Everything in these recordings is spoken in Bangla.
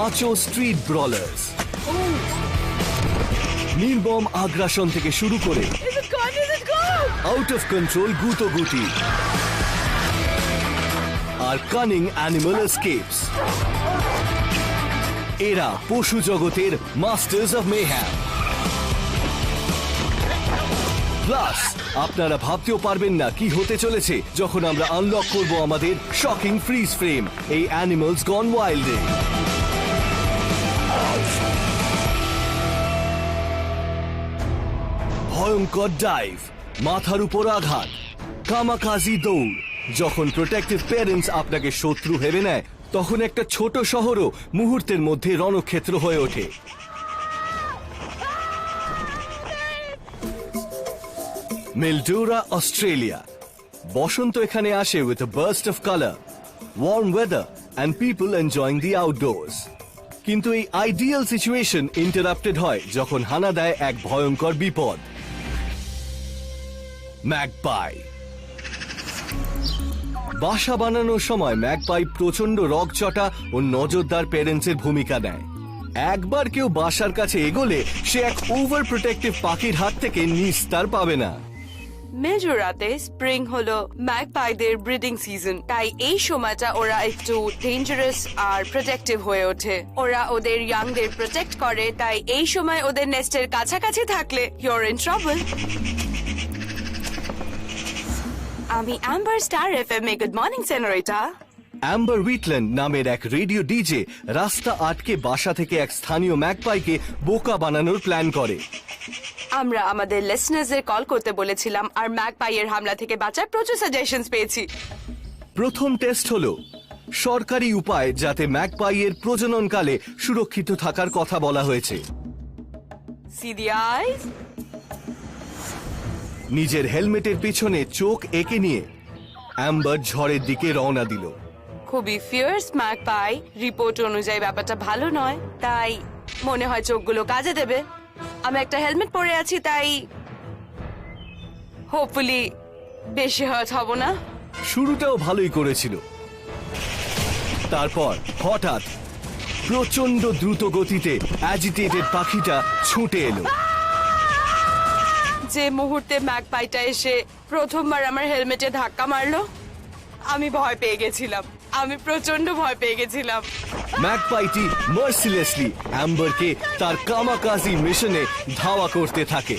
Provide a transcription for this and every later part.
মাচো স্ট্রিট ব্রলার্স, নির্মম আগ্রাসন থেকে শুরু করে আউট অফ কন্ট্রোল গুতোগুতি আর কানিং অ্যানিমাল এসকেপস। এরা পশু জগতের মাস্টার্স অফ মেহ্যাম। প্লাস আপনারা ভাবতেও পারবেন না কি হতে চলেছে যখন আমরা আনলক করব আমাদের শকিং ফ্রিজ ফ্রেম এই অ্যানিমালস গন ওয়াইল্ডে। ভয়ঙ্কর ডাইভ, মাথার উপর আঘাত, কামাকাজি দৌড়। যখন প্রোটেক্টিভ প্যারেন্টস আপনাকে শত্রু ভেবে নেয় তখন একটা ছোট শহরও মুহূর্তের মধ্যে রণক্ষেত্র হয়ে ওঠে। মিলডোরা, অস্ট্রেলিয়া। বসন্ত এখানে আসে with a burst of colour, warm weather and people enjoying the outdoors. কিন্তু এই আইডিয়াল সিচুয়েশন ইন্টারাপ্টেড হয় যখন হানা দেয় এক ভয়ঙ্কর বিপদ, ম্যাগপাই। বাসা বানানোর সময় ম্যাগপাই প্রচন্ড রগচটা ও নজরদার প্যারেন্টসের ভূমিকা নেয়। একবার কেউ বাসার কাছে এগোলে সে এক ওভার প্রোটেক্টিভ পাখির হাত থেকে নিস্তার পাবে না। মিলডোরাতে স্প্রিং হলো ম্যাগপাইদের ব্রিডিং সিজন, তাই এই সময়টা ওরা একটু ডেঞ্জারাস আর প্রোটেক্টিভ হয়ে ওঠে। ওরা ওদের ইয়াংদের প্রোটেক্ট করে, তাই এই সময় ওদের নেস্টের কাছাকাছি থাকলে ইউর ইন ট্রাবল। আমি অ্যাম্বার স্টার এফএম এ good morning senorita. Amber Whitland নামের এক রেডিও ডিজে রাস্তা আটকে বাসা থেকে এক স্থানীয় ম্যাগপাইকে বোকা বানানোর প্ল্যান করে। আমরা আমাদের লিসনারদের কল করতে বলেছিলাম আর ম্যাগপাইয়ের হামলা থেকে বাঁচার প্রচুর সাজেশনস পেয়েছি। প্রথম টেস্ট হলো সরকারি উপায় যাতে ম্যাগপাইয়ের প্রজননকালে সুরক্ষিত থাকার কথা বলা হয়েছে। See the eyes? নিজের হেলমেটের পিছনে চোখ এঁকে নিয়ে অ্যাম্বার ঝড়ের দিকে রওনা দিল। খুবই ফিয়ার্স ম্যাগপাই, রিপোর্ট অনুযায়ী ব্যাপারটা ভালো নয়, তাই মনে হয় চোখগুলো কাজে দেবে। আমি একটা হেলমেট পরে আছি, তাই হোপফুলি বেশি হার্ট হব না। শুরুটাও ভালোই করেছিল, তারপর হঠাৎ প্রচন্ড দ্রুত গতিতে অ্যাজিটেটেড পাখিটা ছুটে এলো। যে মুহূর্তে ম্যাগপাইটা এসে প্রথমবার আমার হেলমেটে ধাক্কা মারলো, আমি ভয় পেয়ে গেছিলাম। আমি প্রচন্ড ভয় পেয়ে গেছিলাম। ম্যাগপাইটি মার্সিলেসলি অ্যাম্বারকে তার কামাকাজি মিশনে ধাওয়া করতে থাকে।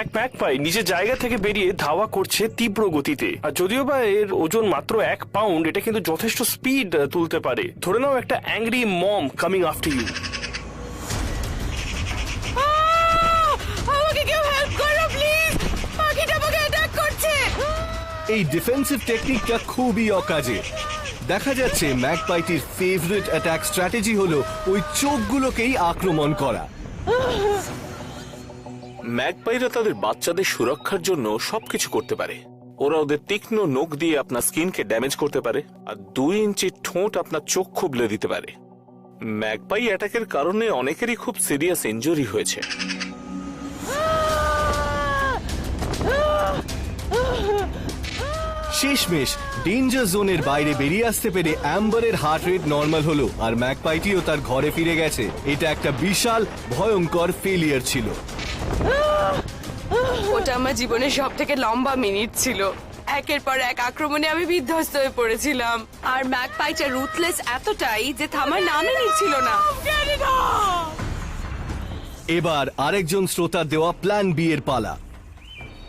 এক ম্যাগপাই নিজের জায়গা থেকে বেরিয়ে ধাওয়া করছে তীব্র গতিতে, আর যদিও বা এর ওজন মাত্র 1 পাউন্ড, এটা কিন্তু যথেষ্ট স্পিড তুলতে পারে। ধরে নাও একটা angry mom coming after you. এই ডিফেন্সিভ টেকনিকটা খুবই অকাজে। দেখা যাচ্ছে ম্যাগপাইটির ফেভারিট অ্যাটাক স্ট্র্যাটেজি হলো ওই চোখগুলোকেই আক্রমণ করা। ম্যাগপাইরা তাদের বাচ্চাদের সুরক্ষার জন্য সবকিছু করতে পারে। ওরা ওদের তীক্ষ্ণ নখ দিয়ে আপনার স্কিনকে ড্যামেজ করতে পারে, আর 2 ইঞ্চি ঠোঁট আপনার চোখ খুবলে দিতে পারে। ম্যাগপাই অ্যাটাকের কারণে অনেকেরই খুব সিরিয়াস ইনজুরি হয়েছে। শেষমেশ ডেঞ্জার জোনের বাইরে বেরিয়ে আসতে পেরে অ্যাম্বারের হার্ট রেট নর্মাল হলো আর ম্যাগপাইটিও তার ঘরে ফিরে গেছে। এটা একটা বিশাল ভয়ঙ্কর ফেলিয়ার ছিল। ওটা আমার জীবনের সব থেকে লম্বা মিনিট ছিল। একের পর এক আক্রমণে আমি বিধ্বস্ত হয়ে পড়েছিলাম, আর ম্যাগপাইটা রুথলেস এতটাই যে থামার নামই নিচ্ছিল না। এবার আরেকজন শ্রোতার দেওয়া প্ল্যান বি এর পালা।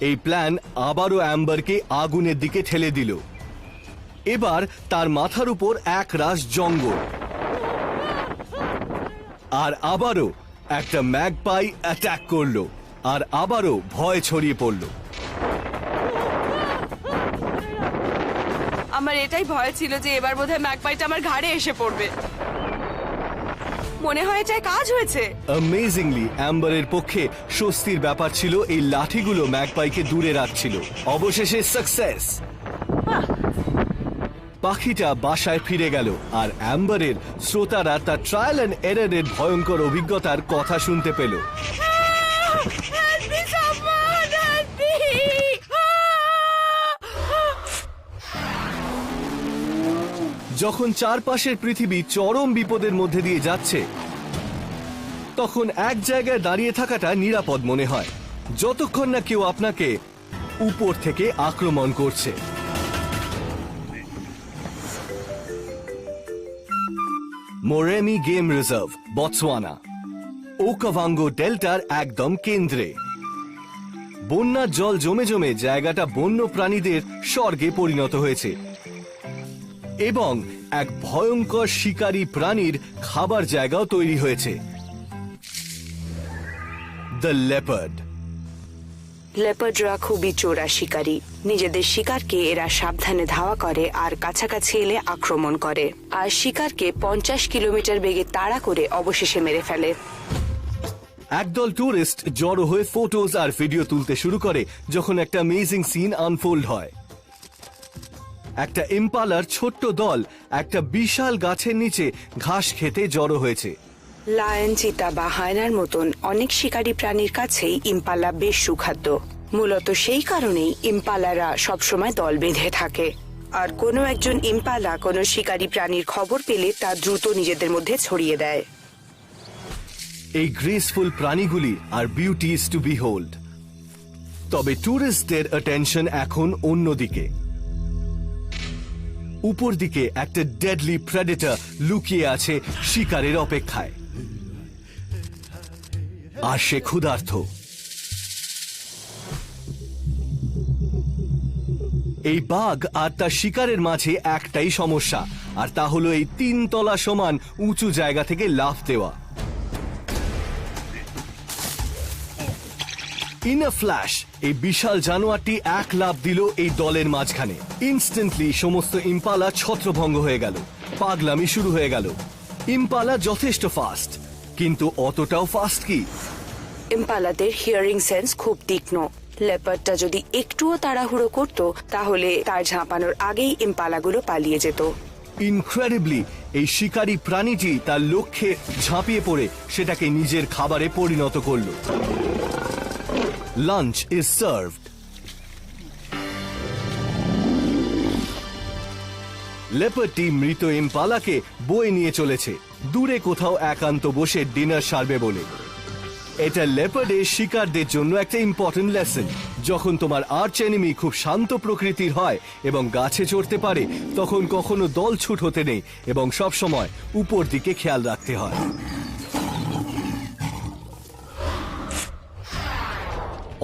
এই প্ল্যান আবারও অ্যাম্বারকে আগুনের দিকে ঠেলে দিল। এবার তার মাথার উপর এক রাশ জঙ্গল, আর আবারও একটা ম্যাগপাই অ্যাটাক করলো, আর আবারও ভয় ছড়িয়ে পড়ল। আমার এটাই ভয় ছিল যে এবার বোধহয় ম্যাগপাইটা আমার ঘাড়ে এসে পড়বে। মনে হয় এটাই কাজ হয়েছে। অ্যামেজিংলি অ্যাম্বারের পক্ষে স্বস্তির ব্যাপার ছিল এই লাঠিগুলো ম্যাগপাইকে দূরে রাখছিল। অবশেষে সাকসেস। পাখিটা বাসায় ফিরে গেল, আর অ্যাম্বারের শ্রোতারা তার ট্রায়াল অ্যান্ড এররের ভয়ঙ্কর অভিজ্ঞতার কথা শুনতে পেল। যখন চারপাশের পৃথিবী চরম বিপদের মধ্যে দিয়ে যাচ্ছে তখন এক জায়গায় দাঁড়িয়ে থাকাটা নিরাপদ মনে হয়, যতক্ষণ না কেউ আপনাকে উপর থেকে আক্রমণ করছে। মোরেমি গেম রিজার্ভ, বতসোয়ানা, ওকাভাঙ্গো ডেল্টার একদম কেন্দ্রে। বন্যার জল জমে জমে জায়গাটা বন্য প্রাণীদের স্বর্গে পরিণত হয়েছে এবং এক ভয়ঙ্কর শিকারী প্রাণীর খাবার জায়গাও তৈরি হয়েছে, দ্য লেপার্ড। লেপার্ডরা খুবই চোরা শিকারী। নিজেদের শিকারকে এরা সাবধানে ধাওয়া করে আর কাছাকাছি এলে আক্রমণ করে, আর শিকারকে 50 কিলোমিটার বেগে তাড়া করে অবশেষে মেরে ফেলে। একদল টুরিস্ট জড়ো হয়ে ফটোজ আর ভিডিও তুলতে শুরু করে যখন একটা অ্যামেজিং সিন আনফোল্ড হয়। একটা ইম্পালার ছোট্ট দল একটা বিশাল গাছের নিচে ঘাস খেতে জড়ো হয়েছে। লায়ন, চিতা বা হায়নার মতন অনেক শিকারী প্রাণীর কাছেই ইম্পালা বেশ সুখাদ্য। মূলত সেই কারণেই ইম্পালারা সবসময় দল বেঁধে থাকে, আর কোনো একজন ইম্পালা কোনো শিকারী প্রাণীর খবর পেলে তা দ্রুত নিজেদের মধ্যে ছড়িয়ে দেয়। এই গ্রেসফুল প্রাণীগুলি আর বিউটিজ টু বিহোল্ড। তবে টুরিস্টদের অ্যাটেনশন এখন অন্যদিকে। উপর দিকে একটা ডেডলি প্রেডেটর লুকিয়ে আছে শিকারের অপেক্ষায়, আর সে ক্ষুধার্ত। এই বাঘ আর তার শিকারের মাঝে একটাই সমস্যা, আর তা হলো এই 3 তলা সমান উঁচু জায়গা থেকে লাফ দেওয়া। ইন আ ফ্ল্যাশ এই বিশাল জানোয়ারটি এক লাফ দিল এই দলের মাঝখানে। ইনস্ট্যান্টলি সমস্ত ইম্পালা ছত্রভঙ্গ হয়ে গেল, পাগলামি শুরু হয়ে গেল। ইম্পালা যথেষ্ট ফাস্ট, কিন্তু অতটাও ফাস্ট কি? ইম্পালাদের হিয়ারিং সেন্স খুব তীক্ষ্ণ। লেপার্ডটা যদি একটুও তাড়াহুড়ো করত তাহলে তার ঝাঁপানোর আগেই ইম্পালাগুলো পালিয়ে যেত। ইনক্রেডিবলি এই শিকারী প্রাণীটি তার লক্ষ্যে ঝাঁপিয়ে পড়ে সেটাকে নিজের খাবারে পরিণত করল। Lunch is served. লেপার্ডটি মৃত ইম্পালাকে বয়ে নিয়ে চলেছে দূরে কোথাও একান্ত বসে ডিনার সারবে বলে। এটা লেপার্ডের শিকারদের জন্য একটা ইম্পর্টেন্ট লেসন। যখন তোমার আর্চ এনিমি খুব শান্ত প্রকৃতির হয় এবং গাছে চড়তে পারে, তখন কখনো দল ছুট হতে নেই এবং সব সময় উপর দিকে খেয়াল রাখতে হয়।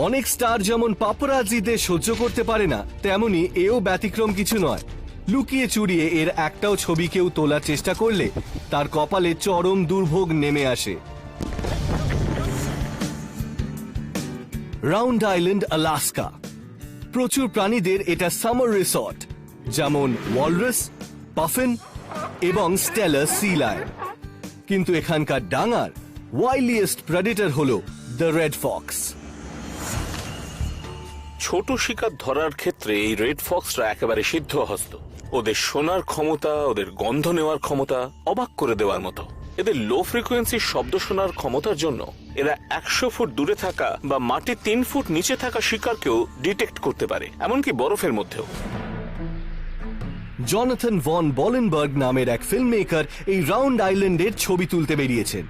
অনেক স্টার যেমন পাপারাজিদের সহ্য করতে পারে না, তেমনি এও ব্যতিক্রম কিছু নয়। লুকিয়ে চুরিয়ে এর একটাও ছবি কেউ তোলার চেষ্টা করলে তার কপালে চরম দুর্ভোগ নেমে আসে। Round island, Alaska. প্রচুর প্রাণীদের এটা সামার রিসর্ট, যেমন ওয়ালরাস, পাফিন এবং স্টেলার সি লায়ন। কিন্তু এখানকার ডাঙার ওয়াইল্ডিয়েস্ট প্রেডেটর হলো দ্য রেড ফক্স। ছোট শিকার ধরার ক্ষেত্রে এই রেড ফক্সরা একেবারে সিদ্ধহস্ত। ওদের শোনার ক্ষমতা, ওদের গন্ধ নেওয়ার ক্ষমতা অবাক করে দেওয়ার মতো। এদের লো ফ্রিকোয়েন্সির শব্দ শোনার ক্ষমতার জন্য এরা 100 ফুট দূরে থাকা বা মাটির 3 ফুট নিচে থাকা শিকারকেও ডিটেক্ট করতে পারে, এমনকি বরফের মধ্যেও। জনাথন ভন বলেনবার্গ নামের এক ফিল্ম মেকার এই রাউন্ড আইল্যান্ডের ছবি তুলতে বেরিয়েছেন।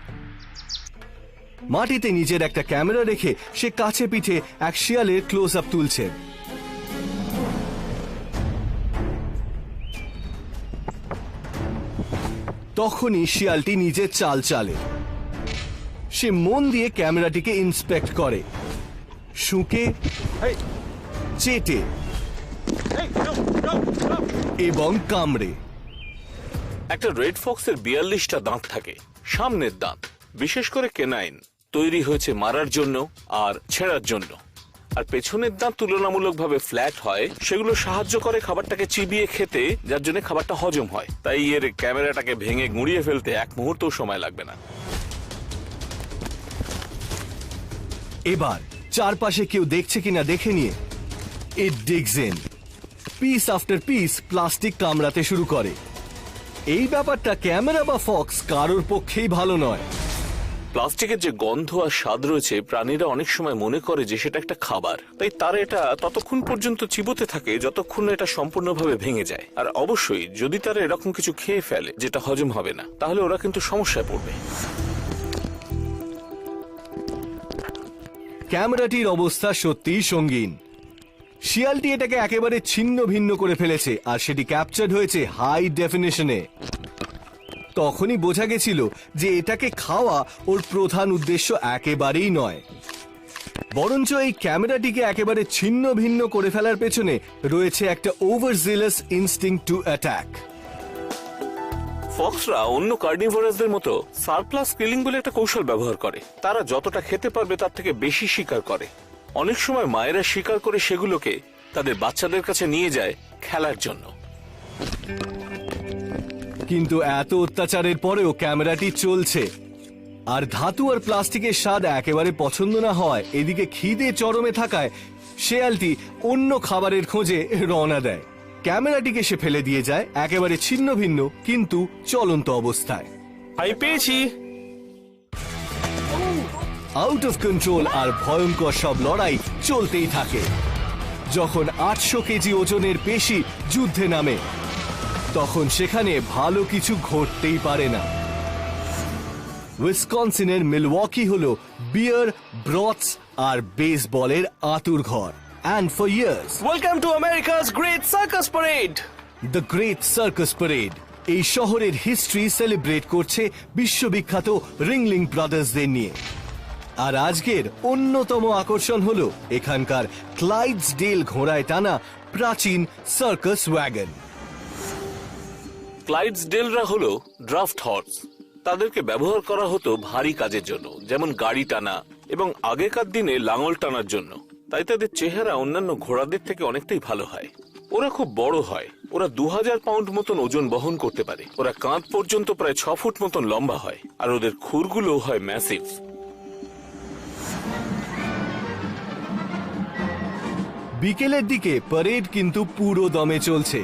মাটিতে নিজের একটা ক্যামেরা রেখে সে কাছে পিঠে এক শিয়ালের ক্লোজ আপ তুলছেন। তখনই শিয়ালটি নিজের চাল চালে। সে মন দিয়ে ক্যামেরাটিকে ইন্সপেক্ট করে, শুঁকে, চেটে এবং কামড়ে। একটা রেড ফক্সের 42টা দাঁত থাকে। সামনের দাঁত, বিশেষ করে কেনাইন, তৈরি হয়েছে মারার জন্য আর ছেঁড়ার জন্য। আর পেছনের দাঁত তুলনামূলকভাবে ফ্ল্যাট হয়, সেগুলো সাহায্য করে খাবারটাকে চিবিয়ে খেতে, যার জন্য খাবারটা হজম হয়। তাই এর ক্যামেরাটাকে ভেঙে গুঁড়িয়ে ফেলতে এক মুহূর্তও সময় লাগবে না। এবার চারপাশে কেউ দেখছে কিনা দেখে নিয়ে it digs in. Piece after piece plastic কামড়াতে শুরু করে। এই ব্যাপারটা ক্যামেরা বা ফক্স কারোর পক্ষেই ভালো নয়। প্লাস্টিকের যে গন্ধ আর স্বাদ রয়েছে প্রাণীরা অনেক সময় মনে করে যে সেটা একটা খাবার, তাই তারা এটা ততক্ষণ পর্যন্ত চিবোতে থাকে যতক্ষণ না এটা সম্পূর্ণভাবে ভেঙে যায়। আর অবশ্যই যদি তারা এরকম কিছু খেয়ে ফেলে যেটা হজম হবে না, তাহলে ওরা কিন্তু সমস্যায় পড়বে। ক্যামেরাটির অবস্থা সত্যিই সঙ্গীন। শিয়ালটি এটাকে একেবারে ছিন্ন ভিন্ন করে ফেলেছে আর সেটি ক্যাপচার্ড হয়েছে হাই ডেফিনিশনে। তখনই বোঝা গেছিল যে এটাকে খাওয়া ওর প্রধান উদ্দেশ্য একেবারেই নয়, বরঞ্চ এই ক্যামেরাটিকে একেবারে ছিন্ন ভিন্ন করে ফেলার পেছনে রয়েছে একটা ওভারজিলাস ইনস্টিংক্ট টু অ্যাটাক। ফক্সরা অন্য কার্নিভোরাসদের মতো সারপ্লাস কিলিং বলে একটা কৌশল ব্যবহার করে। তারা যতটা খেতে পারবে তার থেকে বেশি শিকার করে। অনেক সময় মায়েরা শিকার করে সেগুলোকে তাদের বাচ্চাদের কাছে নিয়ে যায় খেলার জন্য। কিন্তু এত অত্যাচারের পরেও ক্যামেরাটি চলছে। আর ধাতু আর প্লাস্টিকের স্বাদ একেবারে পছন্দ না হয় এদিকে খিদে চরমে থাকায় শেয়ালটি অন্য খাবারের খোঁজে রওনা দেয়। ক্যামেরাটিকে সে ফেলে দিয়ে যায় একেবারে ছিন্ন ভিন্ন কিন্তু চলন্ত অবস্থায়। আমি পেয়েছি। আউট অফ কন্ট্রোল আর ভয়ঙ্কর সব লড়াই চলতেই থাকে। যখন 800 কেজি ওজনের পেশি যুদ্ধে নামে তখন সেখানে ভালো কিছু ঘটতেই পারে না। উইসকনসিনের মিলওয়াকি হলো বিয়ার, ব্রথস আর বেসবলের আঁতুড়ঘর। And for years, welcome to Americas great circus parade. The great circus parade এই শহরের হিস্ট্রি সেলিব্রেট করছে বিশ্ববিখ্যাত রিংলিং ব্রাদার্সদের নিয়ে। আর আজকের অন্যতম আকর্ষণ হলো এখানকার ক্লাইডসডেল ঘোড়ায় টানা প্রাচীন সার্কাস ওয়াগন। ক্লাইডসডেলরা হলো ড্রাফট হর্স। তাদেরকে ব্যবহার করা হতো ভারী কাজের জন্য, যেমন গাড়ি টানা এবং আগেকার দিনে লাঙল টানার জন্য। তাই তাদের চেহারা অন্যান্য ঘোড়াদের থেকে অনেকটাই ভালো হয়। ওরা খুব বড় হয়, ওরা 2000 পাউন্ড মতন ওজন বহন করতে পারে। ওরা কাঁধ পর্যন্ত প্রায় 6 ফুট মতন লম্বা হয়, আর ওদের খুরগুলো হয় ম্যাসিভ। বিকেলের দিকে প্যারেড কিন্তু পুরো দমে চলছে।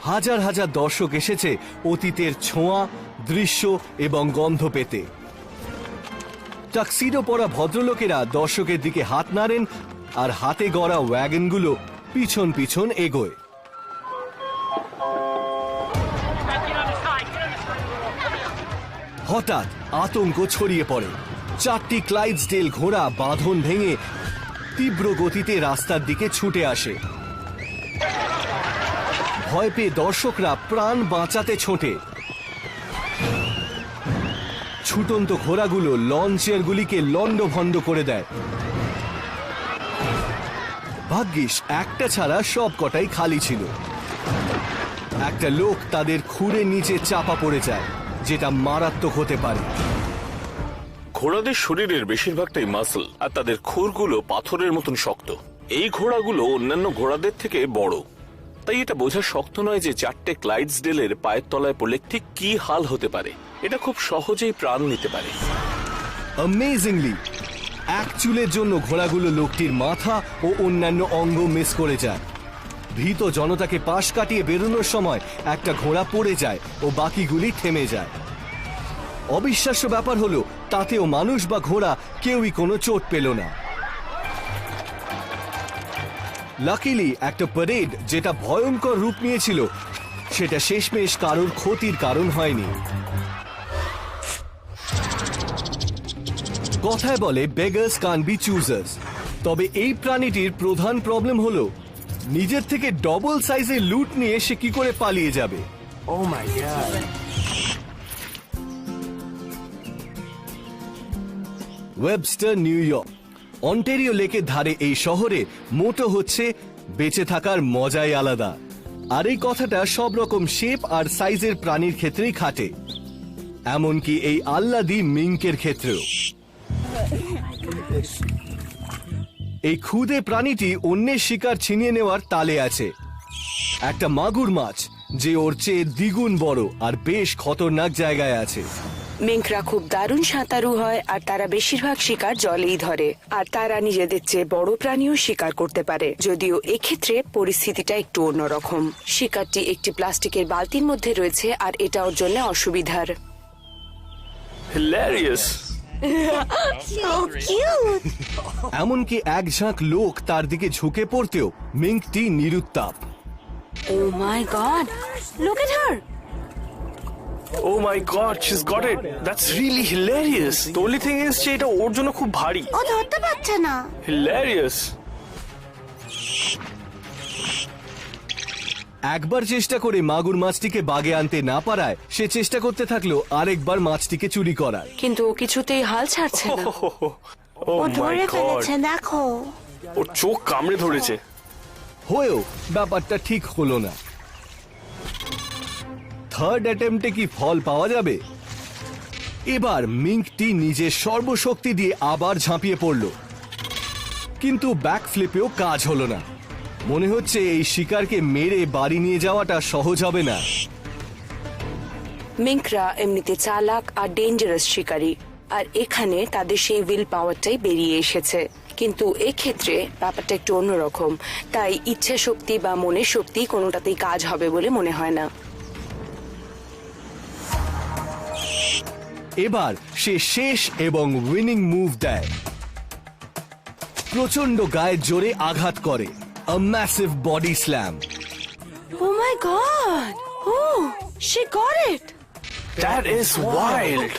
হাজার হাজার দর্শক এসেছে অতীতের ছোঁয়া, দৃশ্য এবং গন্ধ পেতে। টাক্সিডো পরা ভদ্রলোকেরা দর্শকের দিকে হাত নাড়েন আর হাতে গড়া ওয়াগনগুলো পিছন পিছন এগোয়। হঠাৎ আতঙ্ক ছড়িয়ে পড়ে। 4টি ক্লাইডসডেল ঘোড়া বাঁধন ভেঙে তীব্র গতিতে রাস্তার দিকে ছুটে আসে। ভয় পেয়ে দর্শকরা প্রাণ বাঁচাতে ছোটে। ছুটন্ত ঘোড়াগুলো লন চেয়ারগুলিকে লন্ডভন্ড করে দেয়। ভাগ্যিস একটা ছাড়া সব কটাই খালি ছিল। একটা লোক তাদের খুঁড়ে নিচে চাপা পড়ে যায়, যেটা মারাত্মক হতে পারে। ঘোড়াদের শরীরের বেশিরভাগটাই মাসল, আর তাদের খুরগুলো পাথরের মতন শক্ত। এই ঘোড়াগুলো অন্যান্য ঘোড়াদের থেকে বড়, তাই এটা বোঝা শক্ত নয় যে 4টে ক্লাইডসডেলের পায়ের তলায় পড়লে ঠিক কি হাল হতে পারে। এটা খুব সহজেই প্রাণ নিতে পারে। অ্যামেজিংলি, এক চুলের জন্য ঘোড়াগুলো লোকটির মাথা ও অন্যান্য অঙ্গ মিস করে যায়। ভীত জনতাকে পাশ কাটিয়ে বেরোনোর সময় একটা ঘোড়া পড়ে যায় ও বাকিগুলি থেমে যায়। অবিশ্বাস্য ব্যাপার হলো তাতেও মানুষ বা ঘোড়া কেউই কোনো চোট পেল না। লাকিলি একটা প্যারেড যেটা ভয়ঙ্কর রূপ নিয়েছিল সেটা শেষমেশ কারোর ক্ষতির কারণ হয়নি। কথায় বলে বেগার্স কান্ট বি চুজার্স। তবে এই প্রাণীটির প্রধান প্রবলেম হলো নিজের থেকে ডবল সাইজের লুট নিয়ে সে কি করে পালিয়ে যাবে। Oh my god. Webster, New York. Ontario লেকের ধারে এই শহরে মোটো হচ্ছে বেঁচে থাকার মজাই আলাদা। আর এই কথাটা সব রকম শেপ আর সাইজের প্রাণীর ক্ষেত্রেই খাটে, এমনকি এই আল্লাদি মিঙ্কের ক্ষেত্রেও। এই ক্ষুদে প্রাণীটি অন্যের শিকার ছিনিয়ে নেওয়ার তালে আছে। একটা মাগুর মাছ যে ওর চেয়ে দ্বিগুণ বড় আর বেশ খতরনাক জায়গায় আছে। মিঙ্করা খুব দারুণ সাঁতারু হয় আর তারা বেশিরভাগ শিকার জলেই ধরে, আর তারা নিজেদের চেয়ে বড় প্রাণীও শিকার করতে পারে, যদিও এক্ষেত্রে পরিস্থিতিটা একটু অন্যরকম। শিকারটি একটি প্লাস্টিকের বালতির মধ্যে রয়েছে আর এটা ওর জন্য অসুবিধার। হিলারিয়াস। এমনকি এক ঝাঁক লোক তার দিকে ঝুঁকে পড়তেও মিঙ্কটি নিরুত্তাপ। Oh my god! Look at her! Oh my god, she's got it. That's really hilarious. The only thing is যে এটা ওর জন্য খুব ভারী। ও ধরতে পারছে না। Hilarious. একবার চেষ্টা করে মাগুর মাছটিকে বাগে আনতে না পারায় সে চেষ্টা করতে থাকলো আরেকবার মাছটিকে চুরি করার। কিন্তু ও কিছুতেই হাল ছাড়ছে না। ও ও মাই ধরে গড, ফেলেছে দেখো। ওর চোখ কামড়ে ধরেছে। হয়েও ব্যাপারটা ঠিক হলো না। থার্ড অ্যাটেম্পটে কি ফল পাওয়া যাবে? এবার মিঙ্কটি নিজের সর্বশক্তি দিয়ে আবার ঝাঁপিয়ে পড়ল, কিন্তু ব্যাক ফ্লিপেও কাজ হলো না। মনে হচ্ছে এই শিকারকে মেরে বাড়ি নিয়ে যাওয়াটা সহজ হবে না। মিঙ্করা এমনিতে চালাক আর ডেঞ্জারাস শিকারী, আর এখানে তাদের সেই উইল পাওয়ারটাই বেরিয়ে এসেছে। কিন্তু এক্ষেত্রে ব্যাপারটা একটু অন্যরকম, তাই ইচ্ছা শক্তি বা মনের শক্তি কোনোটাতেই কাজ হবে বলে মনে হয় না। এবার সে শেষ এবং উইনিং মুভ দেয়। প্রচন্ড গায়ের জোরে আঘাত করে, আ massive body slam. Oh my god! Oh, she got it! That is wild.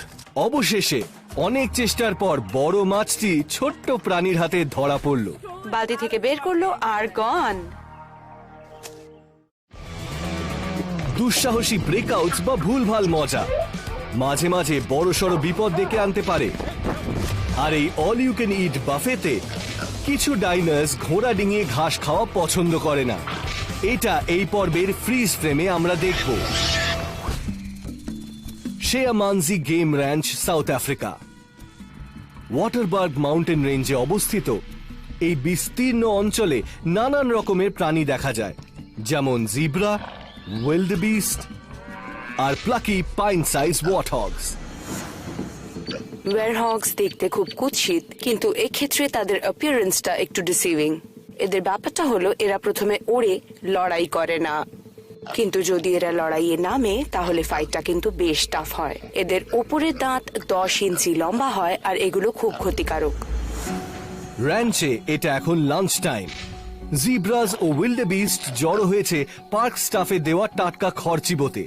অবশেষে অনেক চেষ্টার পর বড় মাছটি ছোট্ট প্রাণীর হাতে ধরা পড়ল। বালতি থেকে বের করলো আর গন। দুঃসাহসী ব্রেকআউটস বা ভুলভাল মজা মাঝে মাঝে বড়সড় বিপদ ডেকে আনতে পারে। আর এই অল ইউ ক্যান ইট বাফেতে কিছু ডাইনার্স ঘোড়া ডিঙিয়ে ঘাস খাওয়া পছন্দ করে না। এটা এই পর্বের ফ্রিজ ফ্রেমে আমরা দেখব। শেয়ামানজি game ranch, South Africa. Waterberg Mountain রেঞ্জে অবস্থিত এই বিস্তীর্ণ অঞ্চলে নানান রকমের প্রাণী দেখা যায়, যেমন জিব্রা, উইল্ডবিস্ট আর প্লাকি পাইন সাইজ ওয়ারহগস। ওয়ারহগস দেখতে খুব কুৎসিত, কিন্তু এক্ষেত্রে তাদের অ্যাপিয়ারেন্সটা একটু ডিসিভিং। এদের ব্যাপারটা হলো এরা প্রথমে ওড়ে লড়াই করে না, কিন্তু যদি এরা লড়াইয়ে নামে তাহলে ফাইটটা কিন্তু বেশ টাফ হয়। এদের ওপরের দাঁত 10 ইঞ্চি লম্বা হয় আর এগুলো খুব ক্ষতিকারক। র্যাঞ্চে এটা এখন লাঞ্চ টাইম। জিব্রাস ও উইল্ডবিস্ট জড়ো হয়েছে পার্ক স্টাফে দেওয়া টাটকা খড় চিবোতে।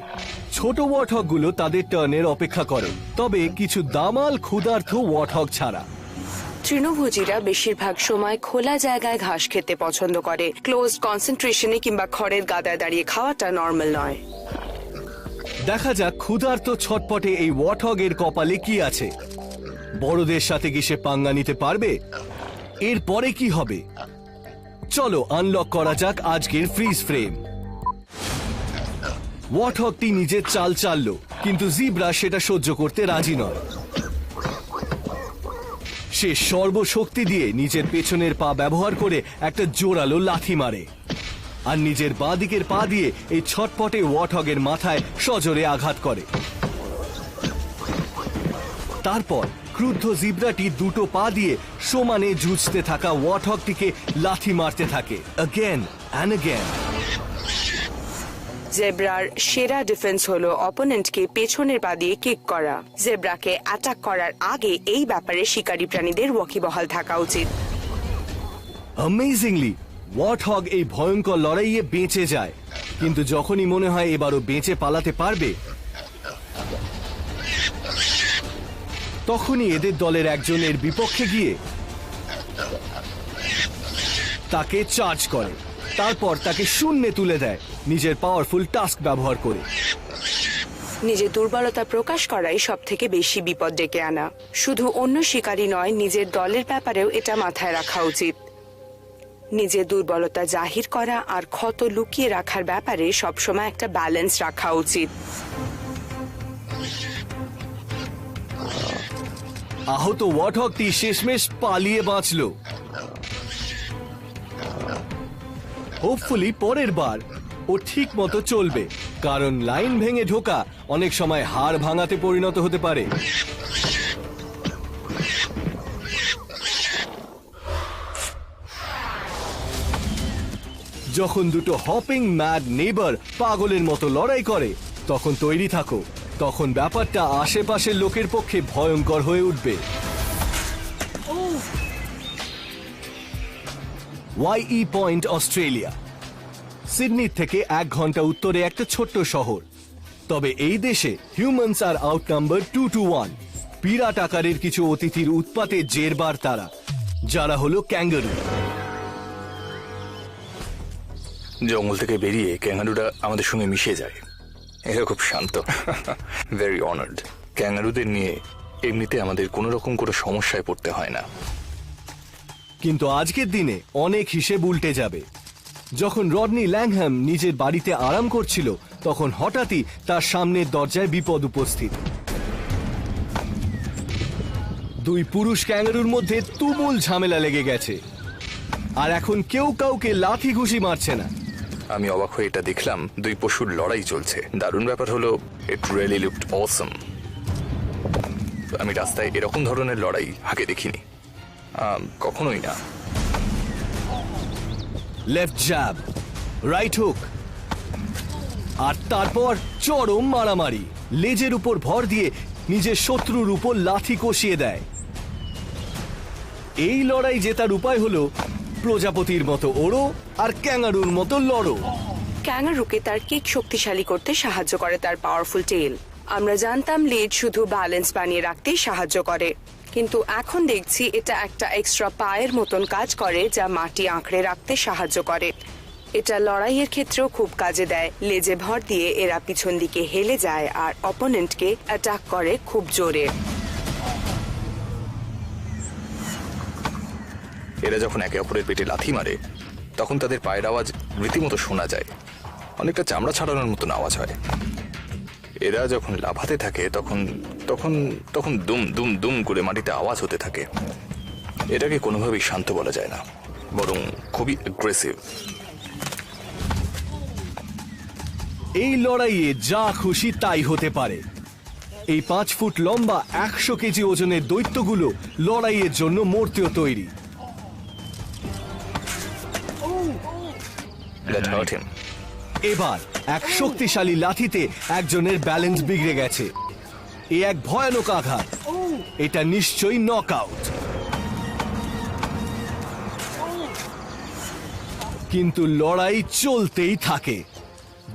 ছোট ওয়ারহগ গুলো তাদের টার্নের অপেক্ষা করে, তবে কিছু দামাল ক্ষুধার্ত ওয়ারহগ ছাড়া। তৃণভোজীরা বেশিরভাগ সময় খোলা জায়গায় ঘাস খেতে পছন্দ করে। ক্লোজড কনসেন্ট্রেশনে কিংবা খড়ের গাদায় দাঁড়িয়ে খাওয়াটা নর্মাল নয়। দেখা যাক ক্ষুধার্ত ছটপটে এই ওয়ারহগের কপালে কি আছে। বড়দের সাথে কি সে পাঙ্গা নিতে পারবে? এরপরে কি হবে? চলো আনলক করা যাক আজকের ফ্রিজ ফ্রেম। ওয়ারহগটি নিজের চাল চাললো, কিন্তু জিব্রা সেটা সহ্য করতে রাজি নয়। সে সর্বশক্তি দিয়ে নিজের পেছনের পা ব্যবহার করে একটা জোরালো লাথি মারে, আর নিজের বাঁ দিকের পা দিয়ে এই ছটপটে ওয়ারহগের মাথায় সজোরে আঘাত করে। তারপর ক্রুদ্ধ জিব্রাটি দুটো পা দিয়ে সমানে জুঝতে থাকা ওয়ারহগটিকে লাথি মারতে থাকে, অ্যাগেন অ্যান্ড অ্যাগেন। জেব্রার সেরা ডিফেন্স হলো অপোনেন্টকে পেছনের পা দিয়ে কিক করা। জেব্রাকে অ্যাটাক করার আগে এই ব্যাপারে শিকারী প্রাণীদের ওয়াকিবহাল থাকা উচিত। অ্যামেজিংলি ওয়ারহগ এই ভয়ঙ্কর লড়াইয়ে বেঁচে যায়, কিন্তু যখনই মনে হয় এবারও বেঁচে পালাতে পারবে, তখনই এদের দলের একজনের বিপক্ষে গিয়ে তাকে চার্জ করে, তারপর তাকে শূন্যে তুলে দেয় নিজের পাওয়ারফুল টাস্ক ব্যবহার করে। নিজের দুর্বলতা প্রকাশ করাই সব থেকে বেশি বিপদ ডেকে আনা। শুধু অন্য শিকারী নয়, নিজের দলের ব্যাপারেও এটা মাথায় রাখা উচিত। নিজের দুর্বলতা জাহির করা আর ক্ষত লুকিয়ে রাখার ব্যাপারে সবসময় একটা ব্যালেন্স রাখা উচিত। আহত ওয়ারহগটি শেষমেশ পালিয়ে বাঁচল। হোপফুলি পরের বার ও ঠিক মতো চলবে, কারণ লাইন ভেঙে ঢোকা অনেক সময় হাড় ভাঙাতে পরিণত হতে পারে। যখন দুটো হপিং ম্যাড নেইবার পাগলের মতো লড়াই করে, তখন তৈরি থাকো তখন ব্যাপারটা আশেপাশের লোকের পক্ষে ভয়ঙ্কর হয়ে উঠবে। Y point, Australia. সিডনি থেকে 1 ঘন্টা উত্তরে একটা ছোট্ট শহর। তবে এই দেশে humans are out number 2 to 1। বিরাট আকারের কিছু অতিথির উৎপাতে জেরবার তারা, যারা হলো ক্যাঙ্গারু। জঙ্গল থেকে বেরিয়ে ক্যাঙ্গারুরা আমাদের সঙ্গে মিশে যায়। এরা খুব শান্ত, ভেরি অনার্ড। ক্যাঙ্গারুদের নিয়ে এমনিতে আমাদের কোনো রকম কোনো সমস্যায় পড়তে হয় না। কিন্তু আজকের দিনে অনেক হিসেব উল্টে যাবে। যখন রডনি ল্যাংহ্যাম নিজের বাড়িতে আরাম করছিল, তখন হঠাৎই তার সামনের দরজায় বিপদ উপস্থিত। 2 পুরুষ ক্যাঙ্গারুর মধ্যে তুমুল ঝামেলা লেগে গেছে, আর এখন কেউ কাউকে লাথি ঘুষি মারছে না। আমি অবাক হয়ে এটা দেখলাম, 2 পশুর লড়াই চলছে। দারুণ ব্যাপার হলো, ইট রিয়েলি লুকড অসম। আমি রাস্তায় এরকম ধরনের লড়াই আগে দেখিনি, কখনোই না। লেফট জ্যাব, রাইট হুক, আর তারপর চরম মারামারি। লেজের উপর ভর দিয়ে নিজের শত্রুর উপর লাথি কষিয়ে দেয়। এই লড়াই জেতার উপায় হলো প্রজাপতির মতো ওড়ো আর ক্যাঙ্গারুর মতো লড়ো। ক্যাঙ্গারুকে তার কিক শক্তিশালী করতে সাহায্য করে তার পাওয়ারফুল টেল। আমরা জানতাম লেজ শুধু ব্যালেন্স বানিয়ে রাখতেই সাহায্য করে, কিন্তু এখন দেখছি এটা একটা এক্সট্রা পায়ের মতন কাজ করে, যা মাটি আঁকড়ে রাখতে সাহায্য করে। এটা লড়াইয়ের ক্ষেত্রেও খুব কাজে দেয়। লেজে ভর দিয়ে এরা পিছন দিকে হেলে যায় আর অপোনেন্টকে অ্যাটাক করে খুব জোরে। এরা যখন একে অপরের পেটে লাথি মারে, তখন তাদের পায়ের আওয়াজ রীতিমতো শোনা যায়। অনেকটা চামড়া ছাড়ানোর মতন আওয়াজ হয়। এরা যখন লাফাতে থাকে, তখন তখন তখন দুম দুম দুম করে মাটিতে আওয়াজ হতে থাকে। এটাকে কোনোভাবেই শান্ত বলা যায় না, বরং খুবই অ্যাগ্রেসিভ। এই লড়াইয়ে যা খুশি তাই হতে পারে। এই 5 ফুট লম্বা 100 কেজি ওজনের দৈত্যগুলো লড়াইয়ের জন্য মরতেও তৈরি। That hurt him. এবার এক শক্তিশালী লাঠিতে একজনের ব্যালেন্স বিগড়ে গেছে। এ এক ভয়ানক আঘাত। এটা নিশ্চয়ই নকআউট। কিন্তু লড়াই চলতেই থাকে।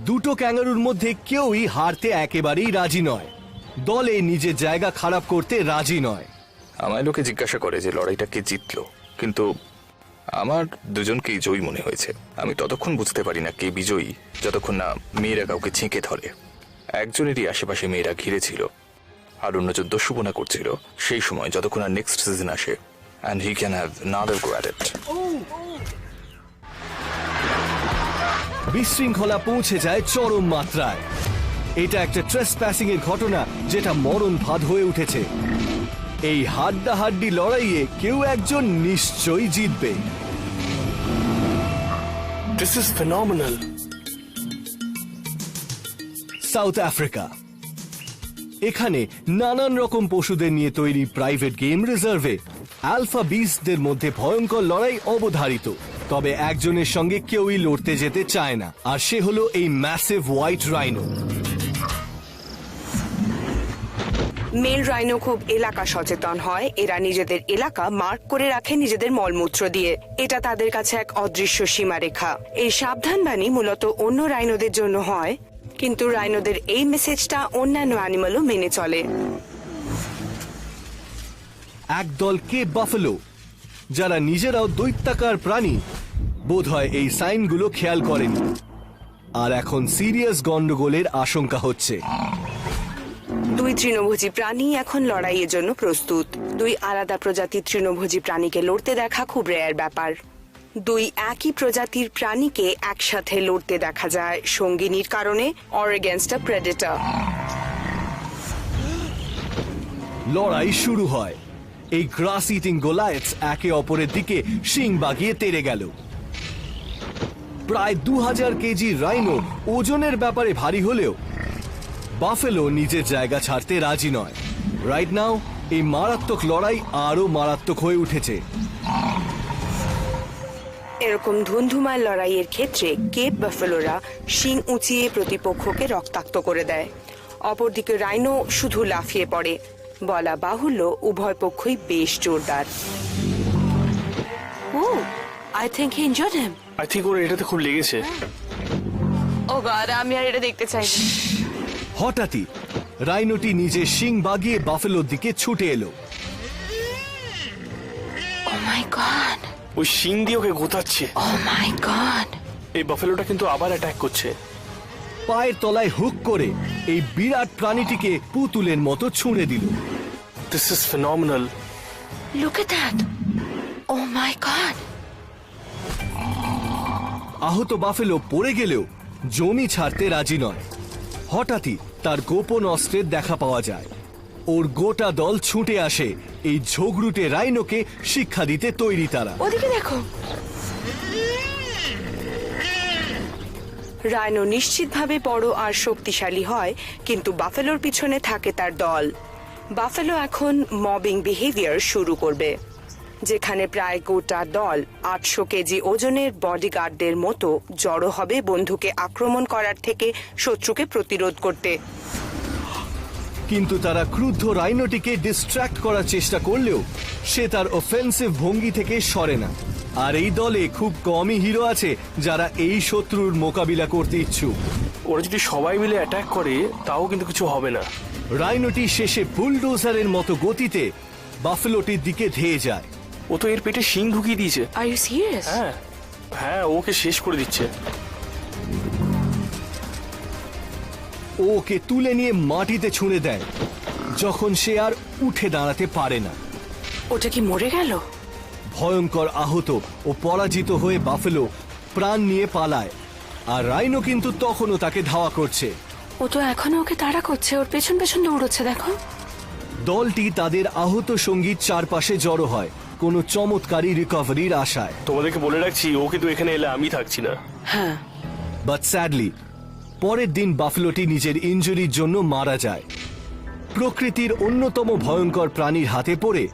2টো ক্যাঙ্গারুর মধ্যে কেউই হারতে একেবারেই রাজি নয়। দলে নিজের জায়গা খারাপ করতে রাজি নয়। আমায় লোকে জিজ্ঞাসা করে যে লড়াইটা কে জিতলো, কিন্তু আমার দুজনকেই জয়ী মনে হয়েছে। আমি ততক্ষণ বুঝতে পারি না কে বিজয়ী, যতক্ষণ না মেয়েরা কাউকে ছেঁকে ধরে। একজনেরই আশেপাশে মেয়েরা ঘিরে ছিল, আর অন্যজন দস্যুপনা করছিল। সেই সময় যতক্ষণ আর নেক্সট সিজন আসে, and he can have another go at it. বিশৃঙ্খলা পৌঁছে যায় চরম মাত্রায়। এটা একটা ট্রেসপ্যাসিং এর ঘটনা, যেটা মরণ ফাঁদ হয়ে উঠেছে। এই হাড্ডাহাড্ডি লড়াইয়ে কেউ একজন নিশ্চয়ই জিতবে। This is phenomenal. South Africa. এখানে নানান রকম পশুদের নিয়ে তৈরি প্রাইভেট গেম রিজার্ভে আলফা বিস্টদের মধ্যে ভয়ঙ্কর লড়াই অবধারিত। তবে একজনের সঙ্গে কেউই লড়তে যেতে চায় না, আর সে হলো এই massive white rhino. Male rhino খুব এলাকা সচেতন হয়। এরা নিজেদের এলাকা মার্ক করে রাখে নিজেদের মলমূত্র দিয়ে। এটা তাদের কাছে এক অদৃশ্য সীমারেখা। এই সাবধানবাণী মূলত অন্য রাইনোদের জন্য হয়, কিন্তু রাইনোদের এই মেসেজটা অন্যান্য অ্যানিমালও মেনে চলে। একদল কেপ বাফেলো, যারা নিজেরাও দৈত্যাকার প্রাণী, বোধহয় এই সাইনগুলো খেয়াল করেনি, আর এখন সিরিয়াস গন্ডগোলের আশঙ্কা হচ্ছে। 2 তৃণভোজী প্রাণী এখন লড়াইয়ের জন্য প্রস্তুত। 2 আলাদা প্রজাতির তৃণভোজী প্রাণীকে লড়তে দেখা খুব রেয়ার ব্যাপার। 2 একই প্রজাতির প্রাণীকে একসাথে লড়তে দেখা যায় সঙ্গিনীর কারণে, অর এগেইনস্ট আ প্রেডেটর। লড়াই শুরু হয়। এই গ্রাস ইটিং গোলায়েথস একে অপরের দিকে শিং বাগিয়ে তেড়ে গেল। প্রায় 2000 কেজি রাইনো ওজনের ব্যাপারে ভারী হলেও বাফেলো নিজের জায়গা ছাড়তে রাজি নয়। রাইট নাও এই মারাত্মক লড়াই আরো মারাত্মক হয়ে উঠেছে। এরকম ধুন্ধুমার লড়াইয়ের ক্ষেত্রে কেপ বাফেলোরা শিং উঁচিয়ে প্রতিপক্ষকে রক্তাক্ত করে দেয়। অপরদিকে রাইনো শুধু লাফিয়ে পড়ে। বলা বাহুল্য উভয় পক্ষই বেশ জোরদার। Oh I think he enjoyed him. I think ওর এটাতে খুব লেগেছে। ও গড, আমি আর এটা দেখতে চাই না। হঠাৎই রাইনোটি নিজের শিং বাগিয়ে বাফেলোর দিকে ছুটে এলো। ও মাই গড, ওই শিং দিয়ে ওকে গোতাচ্ছে। ও মাই গড। এই বাফেলোটা কিন্তু আবার অ্যাটাক করছে। পায়ের তলায় হুক করে এই বিরাট প্রাণীটিকে পুতুলের মতো ছুঁড়ে দিল। This is phenomenal. Look at that, oh my god. আহত বাফেলো পড়ে গেলেও জমি ছাড়তে রাজি নয়। হঠাৎই তার গোপন অস্ত্রের দেখা পাওয়া যায়। ওর গোটা দল ছুটে আসে এই ঝগড়ুটে রাইনোকে শিক্ষা দিতে তৈরি তারা। ওদিকে দেখো। রাইনো নিশ্চিতভাবে বড় আর শক্তিশালী হয়, কিন্তু বাফেলোর পিছনে থাকে তার দল। বাফেলো এখন মবিং বিহেভিয়ার শুরু করবে, যেখানে প্রায় গোটা দল 800 কেজি ওজনের বডিগার্ডদের মতো জড়ো হবে বন্ধুকে আক্রমণ করার থেকে শত্রুকে প্রতিরোধ করতে। কিন্তু তারা ক্রুদ্ধ রাইনোটিকে ডিস্ট্র্যাক্ট করার চেষ্টা করলেও সে তার অফেন্সিভ ভঙ্গি থেকে সরে না। আর এই দলে খুব কমই হিরো আছে যারা এই শত্রুর মোকাবিলা করতে ইচ্ছুক। ওরা যদি সবাই মিলে অ্যাটাক করে তাও কিন্তু কিছু হবে না। রাইনোটি শেষে বুলডোজারের মতো গতিতে বাফেলোটির দিকে ধেয়ে যায়। ও তো এর পেটে শিং ঢুকিয়ে দিয়েছে। Are you serious? হ্যাঁ হ্যাঁ, ওকে শেষ করে দিচ্ছে। ও ওকে তুলে নিয়ে মাটিতে ছুঁড়ে দেয় যখন সে আর উঠে দাঁড়াতে পারে না। ওটা কি মরে গেল? ভয়ঙ্কর আহত ও পরাজিত হয়ে বাফেলো প্রাণ নিয়ে পালায়, আর রাইনো কিন্তু তখনও তাকে ধাওয়া করছে। ও তো এখনো ওকে তাড়া করছে, ওর পেছন পেছন দৌড়চ্ছে দেখো। দলটি তাদের আহত সঙ্গীর চারপাশে জড়ো হয় কোনো চমৎকারী রিকভারির আশায়। তোমাদেরকে বলে রাখছি, ও কিন্তু এখানে এলে আমি থাকছি না। হ্যাঁ, বাট স্যাডলি পরের দিন বাফেলোটি নিজের ইনজুরির জন্য মারা যায়। প্রকৃতির অন্যতম ভয়ঙ্কর প্রাণীর হাতে পড়ে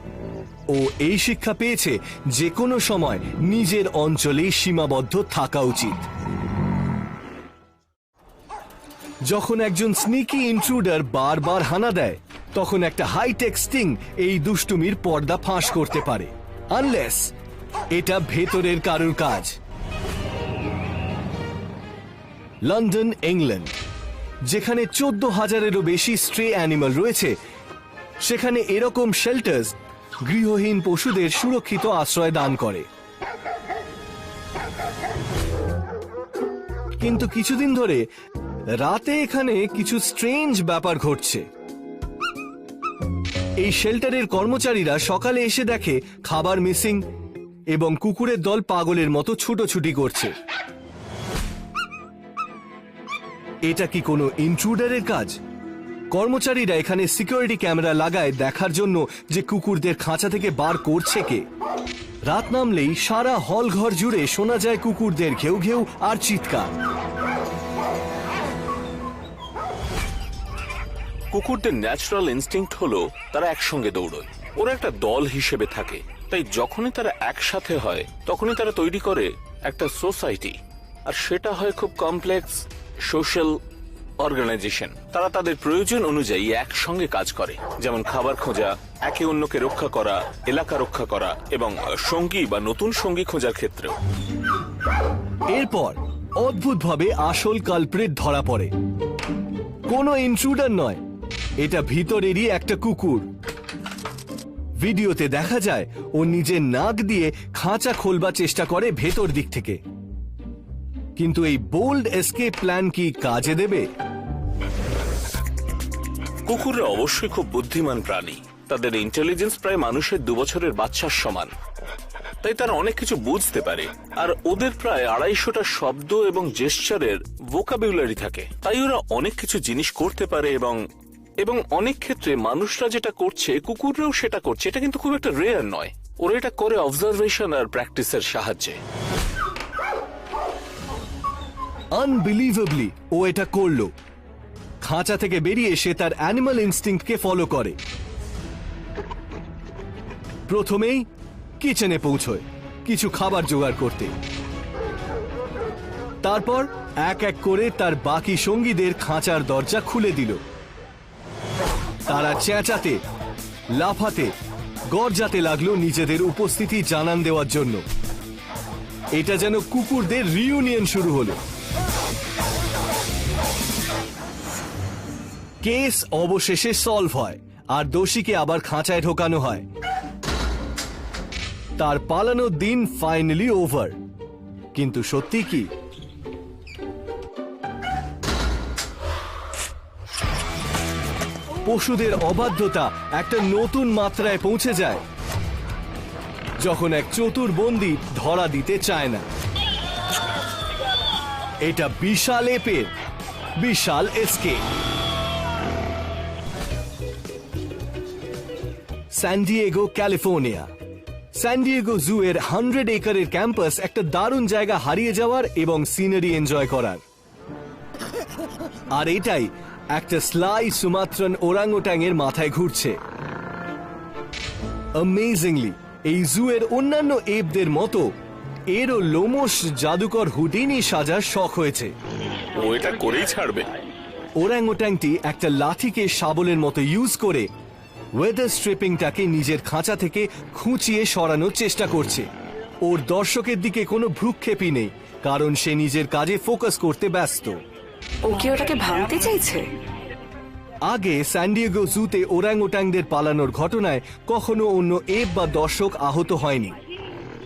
ও এই শিক্ষা পেয়েছে যে কোনো সময় নিজের অঞ্চলেই সীমাবদ্ধ থাকা উচিত। যখন একজন স্নিকি ইন্ট্রুডার বারবার হানা দেয়, তখন একটা হাইটেক স্টিং এই দুষ্টুমির পর্দা ফাঁস করতে পারে, আনলেস এটা ভেতরের কারুর কাজ। লন্ডন, ইংল্যান্ড, যেখানে 14,000-এরও বেশি স্ট্রে অ্যানিমাল রয়েছে, সেখানে এরকম শেল্টার্স গৃহহীন পশুদের সুরক্ষিত আশ্রয় দান করে। কিন্তু কিছুদিন ধরে রাতে এখানে কিছু স্ট্রেঞ্জ ব্যাপার ঘটছে। এই শেল্টারের কর্মচারীরা সকালে এসে দেখে খাবার মিসিং এবং কুকুরের দল পাগলের মতো ছুটোছুটি করছে। এটা কি কোনো ইন্ট্রুডারের কাজ? কর্মচারীরা এখানে সিকিউরিটি ক্যামেরা লাগায় দেখার জন্য যে কুকুরদের খাঁচা থেকে বার করছে কে। রাত নামলেই সারা হল ঘর জুড়ে শোনা যায় কুকুরদের ঘেউ ঘেউ আর চিৎকার। কুকুরদের ন্যাচারাল ইনস্টিংক্ট হলো তারা একসঙ্গে দৌড়য়, ওরা একটা দল হিসেবে থাকে। তাই যখনই তারা একসাথে হয় তখনই তারা তৈরি করে একটা সোসাইটি, আর সেটা হয় খুব কমপ্লেক্স সোশ্যাল অর্গানাইজেশন। তারা তাদের প্রয়োজন অনুযায়ী একসঙ্গে কাজ করে, যেমন খাবার খোঁজা, একে অন্যকে রক্ষা করা, এলাকা রক্ষা করা এবং সঙ্গী বা নতুন সঙ্গী খোঁজার ক্ষেত্রেও। এরপর অদ্ভুতভাবে আসল কালপ্রিট ধরা পড়ে। কোনো ইন্ট্রুডার নয়, এটা ভিতরেরই একটা কুকুর। ভিডিওতে দেখা যায় ও নিজের নাক দিয়ে খাঁচা খোলবার চেষ্টা করে ভেতর দিক থেকে। কিন্তু এই বোল্ড এসকেপ প্ল্যান কি কাজে দেবে? কুকুররা অবশ্যই খুব বুদ্ধিমান প্রাণী। তাদের ইন্টেলিজেন্স প্রায় মানুষের 2 বছরের বাচ্চার সমান। তাই তারা অনেক কিছু বুঝতে পারে, আর ওদের প্রায় 250টা শব্দ এবং জেস্চারের ভোকাবুলারি থাকে। তাই ওরা অনেক কিছু জিনিস করতে পারে এবং অনেক ক্ষেত্রে মানুষরা যেটা করছে কুকুররাও সেটা করছে। এটা কিন্তু খুব একটা রেয়ার নয়। ওরা এটা করে অবজারভেশন আর প্র্যাকটিসের সাহায্যে। আনবিলিভেবলি ও এটা করলো। খাঁচা থেকে বেরিয়ে সে তার অ্যানিমাল ইনস্টিংক্টকে ফলো করে। প্রথমেই কিচেনে পৌঁছয় কিছু খাবার জোগাড় করতে। তারপর এক এক করে তার বাকি সঙ্গীদের খাঁচার দরজা খুলে দিল। তারা চেঁচাতে, লাফাতে, গর্জাতে লাগলো নিজেদের উপস্থিতি জানান দেওয়ার জন্য। এটা যেন কুকুরদের রিউনিয়ন শুরু হলো। কেস অবশেষে সলভ হয় আর দোষীকে আবার খাঁচায় ঢোকানো হয়। তার পালানোর দিন ফাইনালি ওভার। কিন্তু সত্যি কি? পশুদের অবাধ্যতা একটা নতুন মাত্রায় পৌঁছে যায় যখন এক চতুর বন্দী ধরা দিতে চায় না। এটা বিশাল এপের বিশাল এসকেপ। স্যান ডিয়েগো, ক্যালিফোর্নিয়া। স্যান ডিয়েগো জু এর 100 একরের ক্যাম্পাস একটা দারুণ জায়গা হারিয়ে যাওয়ার এবং সিনারি এনজয় করার। আর এটাই একটা স্লাই সুমাত্রান ওরাংওটাং এর মাথায় ঘুরছে। অ্যামেজিংলি এই জু এর অন্যান্য এপদের মতো এরও লোমশ জাদুকর হুডিনি সাজার শখ হয়েছে। ও এটা করেই ছাড়বে। ওরাংওটাংটি একটা লাঠিকে শাবলের মতো ইউজ করে ওয়েদার স্ট্রিপিংটাকে নিজের খাঁচা থেকে খুঁচিয়ে সরানোর চেষ্টা করছে। ওর দর্শকের দিকে কোনো ভ্রুক্ষেপই নেই, কারণ সে নিজের কাজে ফোকাস করতে ব্যস্ত। ও কি ওটাকে ভাঙতে চাইছে? আগে স্যান ডিয়েগো জুতে ওরাংওটাংদের পালানোর ঘটনায় কখনো অন্য এপ বা দর্শক আহত হয়নি,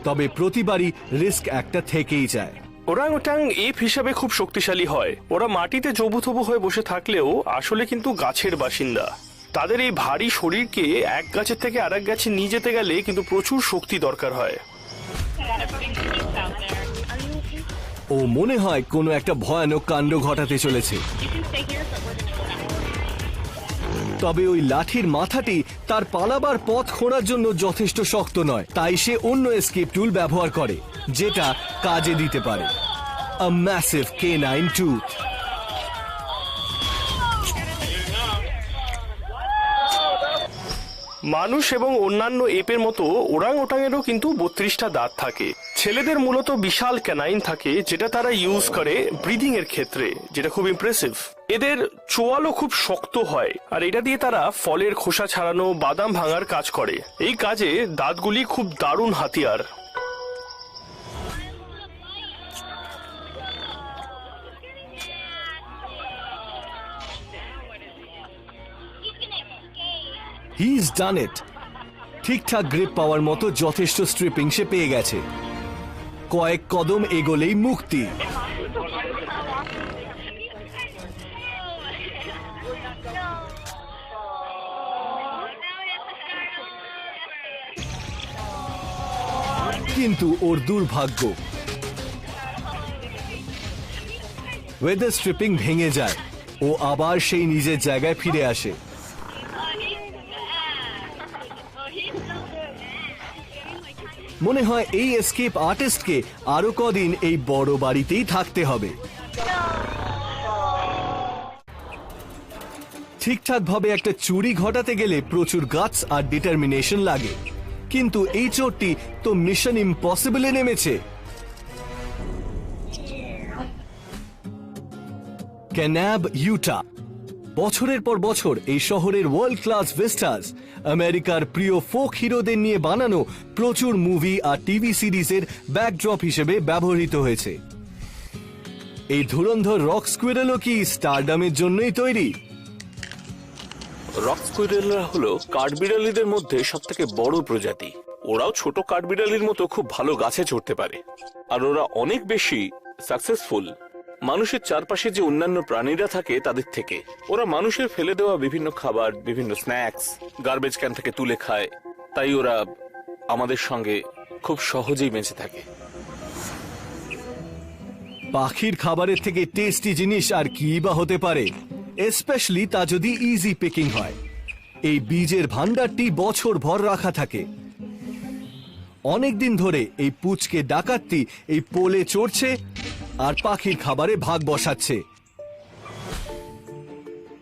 তবে প্রতিবারই রিস্ক একটা থেকেই যায়। ওরাংওটাং এপ হিসাবে খুব শক্তিশালী হয়। ওরা মাটিতে জবুথবু হয়ে বসে থাকলেও আসলে কিন্তু গাছের বাসিন্দা। তাদের এই ভারী শরীরকে এক গাছের থেকে আরেক গাছে নিয়ে যেতে গেলে কিন্তু প্রচুর শক্তি দরকার হয়। ও মনে হয় কোনো একটা ভয়ানক কাণ্ড ঘটাতে চলেছে, তবে ওই লাঠির মাথাটি তার পালাবার পথ খোঁড়ার জন্য যথেষ্ট শক্ত নয়, তাই সে অন্য এসকেপ টুল ব্যবহার করে যেটা কাজে দিতে পারে। আ ম্যাসিভ K9 টুথ। মানুষ এবং অন্যান্য এপের মতো ওরাংওটাংয়েরও কিন্তু 32টা দাঁত থাকে। ছেলেদের মূলত বিশাল ক্যানাইন থাকে যেটা তারা ইউজ করে ব্রিদিং এর ক্ষেত্রে, যেটা খুব ইমপ্রেসিভ। এদের চোয়ালও খুব শক্ত হয় আর এটা দিয়ে তারা ফলের খোসা ছাড়ানো, বাদাম ভাঙার কাজ করে। এই কাজে দাঁতগুলি খুব দারুণ হাতিয়ার। He's done it. ঠিকঠাক গ্রিপ পাওয়ার মতো যথেষ্ট স্ট্রিপিং সে পেয়ে গেছে। কয়েক কদম এগোলেই মুক্তি। কিন্তু ওর দুর্ভাগ্য, ওয়েদার স্ট্রিপিং ভেঙে যায়। ও আবার সেই নিজের জায়গায় ফিরে আসে। মনে হয় এই এসকেপ আর্টিস্টকে আরো কদিন এই বড় বাড়িতেই থাকতে হবে। ঠিকঠাক ভাবে একটা চুরি ঘটাতে গেলে প্রচুর গাটস আর ডিটারমিনেশন লাগে, কিন্তু এই চোরটি তো মিশন ইম্পসিবলে নেমেছে। ক্যানাব, ইউটা। বছরের পর বছর এই শহরের ওয়ার্ল্ড ক্লাস ভিস্টাস, আমেরিকার প্রিয় ফোক হিরোদের নিয়ে বানানো প্রচুর মুভি আর টিভি সিরিজের ব্যাকড্রপ হিসেবে ব্যবহৃত হয়েছে। এই ধুরন্ধর রক স্কুইরেলও কি স্টারডামের জন্যই তৈরি? রক স্কুইরেলরা হলো কাঠবিড়ালিদের মধ্যে সবথেকে বড় প্রজাতি। ওরাও ছোট কাঠবিড়ালির মতো খুব ভালো গাছে চড়তে পারে, আর ওরা অনেক বেশি সাকসেসফুল মানুষের চারপাশে যে অন্যান্য প্রাণীরা থাকে তাদের থেকে। ওরা মানুষের ফেলে দেওয়া বিভিন্ন খাবার, বিভিন্ন স্ন্যাক্স গার্বেজ ক্যান থেকে তুলে খায়, তাই ওরা আমাদের সঙ্গে খুব সহজেই বেঁচে থাকে। পাখির খাবারের থেকে টেস্টি জিনিস আর কি বা হতে পারে, স্পেশালি তা যদি ইজি পিকিং হয়। এই বীজের ভান্ডারটি বছর ভর রাখা থাকে। অনেকদিন ধরে এই পুচকে ডাকাতটি এই পোলে চড়ছে আর পাখির খাবারে ভাগ বসাচ্ছে।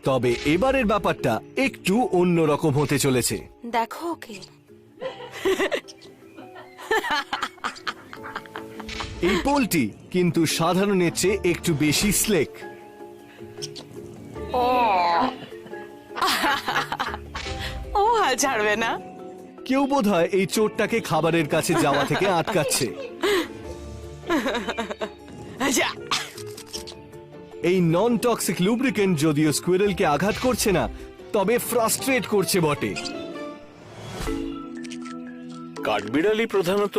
তবে এবারের ব্যাপারটা একটু অন্যরকম হতে চলেছে। দেখো ওকে। এই পোলটি কিন্তু সাধারণের চেয়ে একটু বেশি স্লেক। ও হাল ছাড়বে না। কেউ বোধহয় এই চোরটাকে খাবারের কাছে যাওয়া থেকে আটকাচ্ছে। আচ্ছা, এই নন টক্সিক লুব্রিকেন্ট যদিও স্কুইরেলকে আঘাত করছে না, তবে ফ্রাস্ট্রেট করছে বটে। কাঠবিড়ালি প্রধানত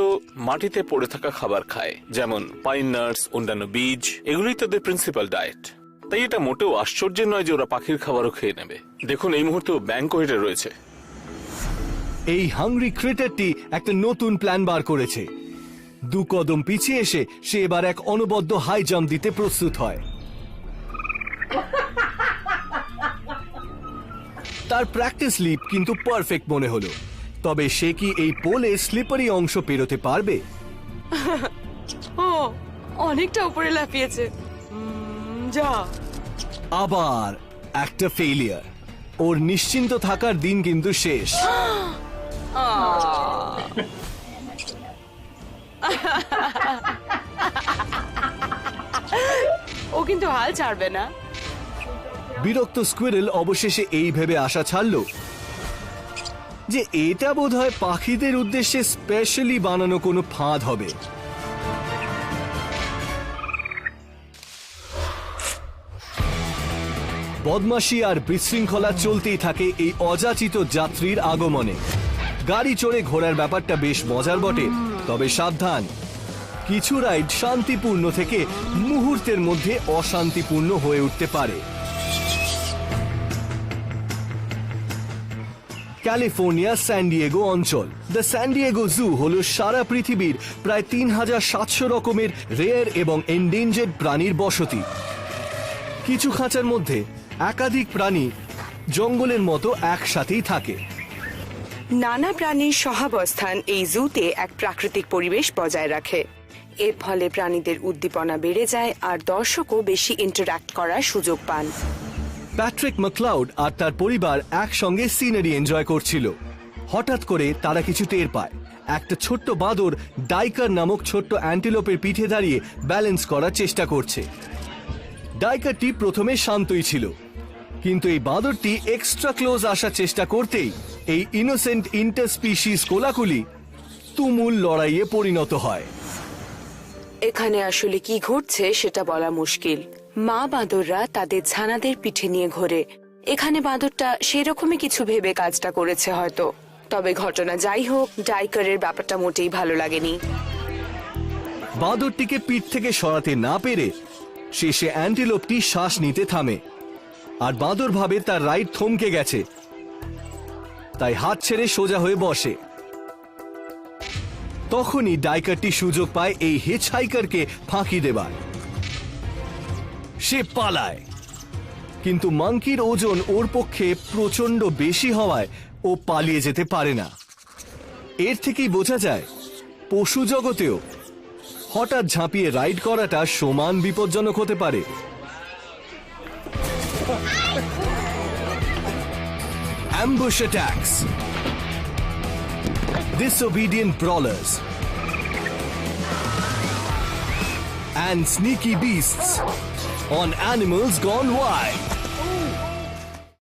মাটিতে পড়ে থাকা খাবার খায়, যেমন পাইন নাটস, অন্যান্য বীজ, এগুলোই তাদের প্রিন্সিপাল ডায়েট। তাই এটা মোটেও আশ্চর্যের নয় যে ওরা পাখির খাবারও খেয়ে নেবে। দেখুন, এই মুহূর্তে ব্যাংকও হেঁটে রয়েছে। এই হাংরি ক্রিটারটি একটা নতুন প্ল্যান বার করেছে। 2 কদম পিছিয়ে এসে সে এবার এক অনবদ্য হাই জাম্প দিতে প্রস্তুত হয়। তার প্র্যাকটিস লিপ কিন্তু পারফেক্ট মনে হলো। তবে সে কি এই পোলে স্লিপারি অংশ পেরোতে পারবে? ও অনেকটা উপরে লাফিয়েছে। যা, আবার একটা ফেলিয়ার। ওর নিশ্চিন্ত থাকার দিন কিন্তু শেষ। ও কিন্তু হাল ছাড়বে না। বিরক্ত স্কুইরেল অবশেষে এই ভেবে আশা ছাড়ল যে এটা বোধহয় পাখিদের উদ্দেশ্যে স্পেশালি বানানো কোনো ফাঁদ হবে। বদমাশি আর বিশৃঙ্খলা চলতেই থাকে এই অযাচিত যাত্রীর আগমনে। গাড়ি চড়ে ঘোরার ব্যাপারটা বেশ মজার বটে, তবে সাবধান, কিছু রাইড শান্তিপূর্ণ থেকে মুহূর্তের মধ্যে অশান্তিপূর্ণ হয়ে উঠতে পারে। ক্যালিফোর্নিয়া স্যান ডিয়েগো অঞ্চল। দ্য স্যান ডিয়েগো জু হলো সারা পৃথিবীর প্রায় 3700 রকমের রেয়ার এবং এন্ডেঞ্জার্ড প্রাণীর বসতি। কিছু খাঁচার মধ্যে একাধিক প্রাণী জঙ্গলের মতো একসাথেই থাকে। নানা প্রাণীর সহাবস্থান এই জুতে এক প্রাকৃতিক পরিবেশ বজায় রাখে। এর ফলে প্রাণীদের উদ্দীপনা বেড়ে যায় আর দর্শকও বেশি ইন্টারঅ্যাক্ট করার সুযোগ পান। প্যাট্রিক ম্যাকলাউড আর তার পরিবার একসঙ্গে সিনারি এনজয় করছিল। হঠাৎ করে তারা কিছু টের পায়। একটা ছোট্ট বাঁদর ডাইকার নামক ছোট্ট অ্যান্টিলোপের পিঠে দাঁড়িয়ে ব্যালেন্স করার চেষ্টা করছে। ডাইকারটি প্রথমে শান্তই ছিল, কিন্তু এই বাঁদরটি এক্সট্রা ক্লোজ আসার চেষ্টা করতেই এই ইনোসেন্ট ইন্টারস্পিসিস কোলাকুলি তুমুল লড়াইয়ে পরিণত হয়। এখানে আসলে কি ঘটছে সেটা বলা মুশকিল। মা বাঁদররা তাদের ছানাদের পিঠে নিয়ে ঘোরে। এখানে বাঁদরটা সেরকমই কিছু ভেবে কাজটা করেছে হয়তো। তবে ঘটনা যাই হোক, ডাইকারের ব্যাপারটা মোটেই ভালো লাগেনি। বাঁদরটিকে পিঠ থেকে সরাতে না পেরে শেষে অ্যান্টিলোপটি শ্বাস নিতে থামে, আর বাঁদর ভাবে তার রাইড থমকে গেছে, তাই হাত ছেড়ে সোজা হয়ে বসে। তখনই ডাইকারটি সুযোগ পায় এই হিচহাইকারকে ফাঁকি দেবার। সে পালায়, কিন্তু মাংকির ওজন ওর পক্ষে প্রচন্ড বেশি হওয়ায় ও পালিয়ে যেতে পারে না। এর থেকেই বোঝা যায় পশু জগতেও হঠাৎ ঝাঁপিয়ে রাইড করাটা সমান বিপজ্জনক হতে পারে। Ambush attacks, disobedient brawlers, and sneaky beasts on Animals Gone Wild.